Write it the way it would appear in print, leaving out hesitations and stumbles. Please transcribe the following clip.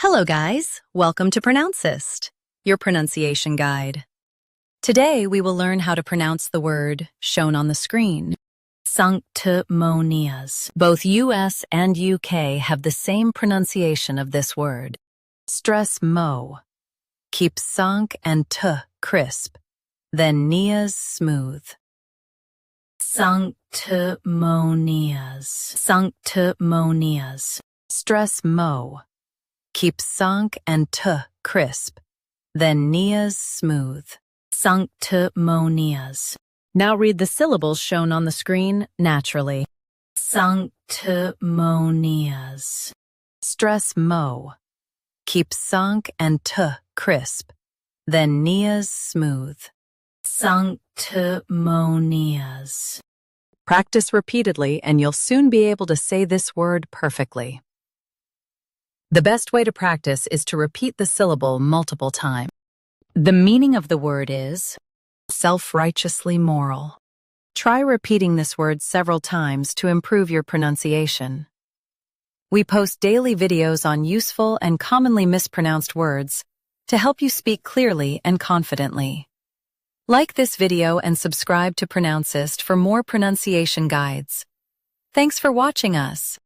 Hello guys, welcome to Pronouncist, your pronunciation guide. Today we will learn how to pronounce the word shown on the screen. Sanctimonious. Both US and UK have the same pronunciation of this word. Stress mo. Keep sank and t crisp, then nias smooth. Sanctimonious. Sanctimonious. Stress mo. Keep sank and t crisp, then nias smooth. Sanctimonious. Now read the syllables shown on the screen naturally. Sanctimonious. Stress mo. Keep sank and t crisp, then nias smooth. Sanctimonious. Practice repeatedly and you'll soon be able to say this word perfectly. The best way to practice is to repeat the syllable multiple times. The meaning of the word is self-righteously moral. Try repeating this word several times to improve your pronunciation. We post daily videos on useful and commonly mispronounced words to help you speak clearly and confidently. Like this video and subscribe to Pronouncist for more pronunciation guides. Thanks for watching us.